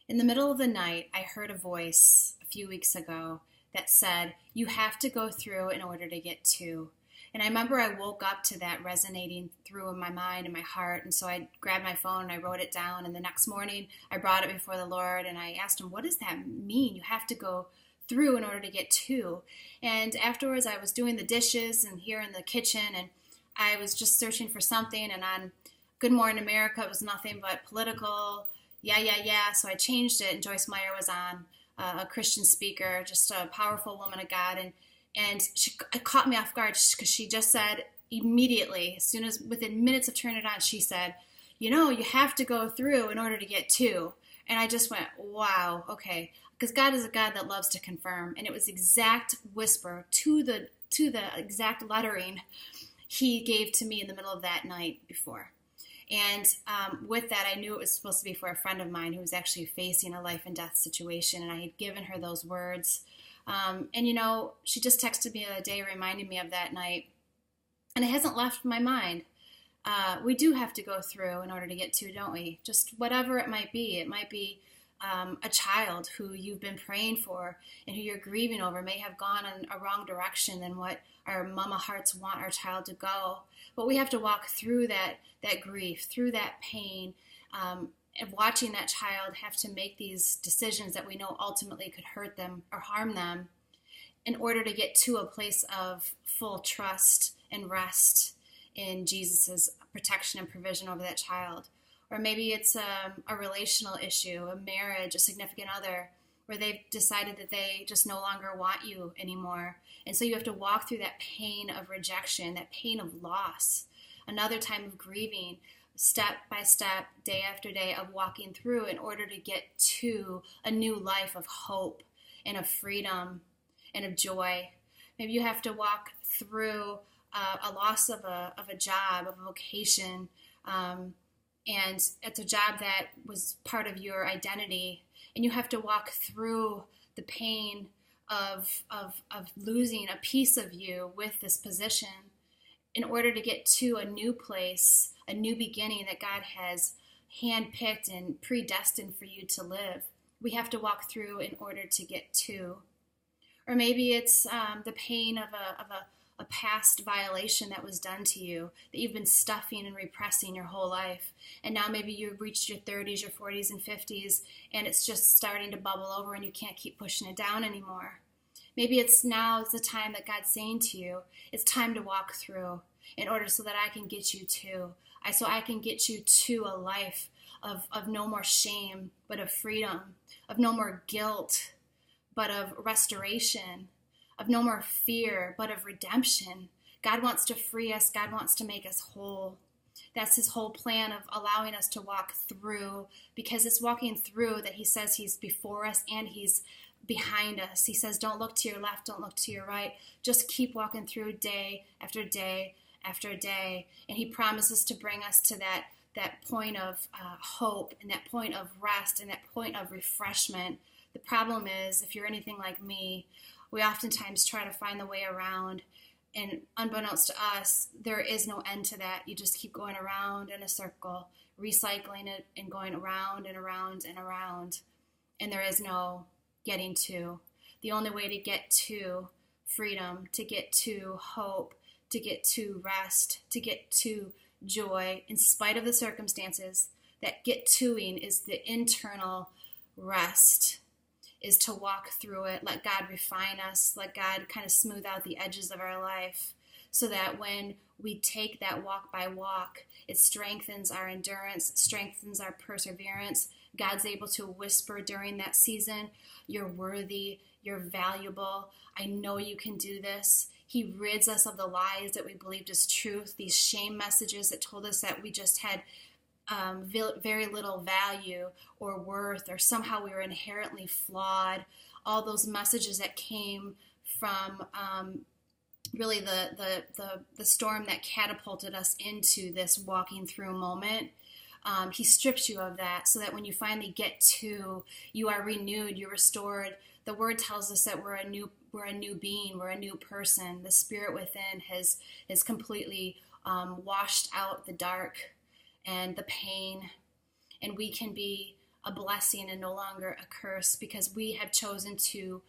In the middle of the night, I heard a voice a few weeks ago that said, "You have to go through in order to get to." And I remember I woke up to that resonating through in my mind and my heart. And so I grabbed my phone and I wrote it down. And the next morning, I brought it before the Lord and I asked him, "What does that mean? You have to go through in order to get to." And afterwards, I was doing the dishes and here in the kitchen, and I was just searching for something. And on Good Morning America, it was nothing but political. Yeah, yeah, yeah. So I changed it, and Joyce Meyer was on, a Christian speaker, just a powerful woman of God, and it caught me off guard because she just said immediately, as soon as within minutes of turning it on, she said, "You have to go through in order to get to." And I just went, wow, okay, because God is a God that loves to confirm, and it was exact whisper to the exact lettering He gave to me in the middle of that night before. And with that, I knew it was supposed to be for a friend of mine who was actually facing a life and death situation, and I had given her those words. And she just texted me the other day reminding me of that night, and it hasn't left my mind. We do have to go through in order to get to, don't we? Just whatever it might be. It might be a child who you've been praying for and who you're grieving over may have gone in a wrong direction than what our mama hearts want our child to go. But we have to walk through that grief, through that pain, and watching that child have to make these decisions that we know ultimately could hurt them or harm them in order to get to a place of full trust and rest in Jesus's protection and provision over that child. Or maybe it's a relational issue, a marriage, a significant other, where they've decided that they just no longer want you anymore. And so you have to walk through that pain of rejection, that pain of loss, another time of grieving, step by step, day after day of walking through in order to get to a new life of hope and of freedom and of joy. Maybe you have to walk through a loss of a job, of a vocation, and it's a job that was part of your identity, and you have to walk through the pain of losing a piece of you with this position in order to get to a new place, a new beginning that God has handpicked and predestined for you to live. We have to walk through in order to get to. Or maybe it's the pain of a past violation that was done to you, that you've been stuffing and repressing your whole life. And now maybe you've reached your 30s, your 40s, and 50s, and it's just starting to bubble over and you can't keep pushing it down anymore. Maybe it's now is the time that God's saying to you, it's time to walk through in order so that I can get you to. So I can get you to a life of no more shame, but of freedom, of no more guilt, but of restoration, of no more fear, but of redemption. God wants to free us. God wants to make us whole. That's his whole plan of allowing us to walk through, because it's walking through that he says he's before us and he's behind us. He says, don't look to your left, don't look to your right. Just keep walking through day after day after day. And he promises to bring us to that point of hope and that point of rest and that point of refreshment. The problem is, if you're anything like me, we oftentimes try to find the way around, and unbeknownst to us, there is no end to that. You just keep going around in a circle, recycling it and going around and around and around, and there is no getting to. The only way to get to freedom, to get to hope, to get to rest, to get to joy, in spite of the circumstances, that get toing is the internal rest, is to walk through it, let God refine us, let God kind of smooth out the edges of our life, so that when we take that walk by walk, it strengthens our endurance, strengthens our perseverance. God's able to whisper during that season, you're worthy, you're valuable, I know you can do this. He rids us of the lies that we believed as truth, these shame messages that told us that we just had very little value or worth, or somehow we were inherently flawed. All those messages that came from really the storm that catapulted us into this walking through moment. He strips you of that, so that when you finally get to, you are renewed, you're restored. The word tells us that we're a new being, we're a new person. The spirit within has completely washed out the dark and the pain, and we can be a blessing and no longer a curse, because we have chosen to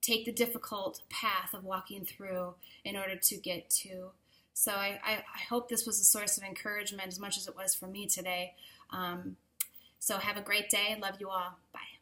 take the difficult path of walking through in order to get to. So I hope this was a source of encouragement as much as it was for me today. So have a great day. Love you all. Bye.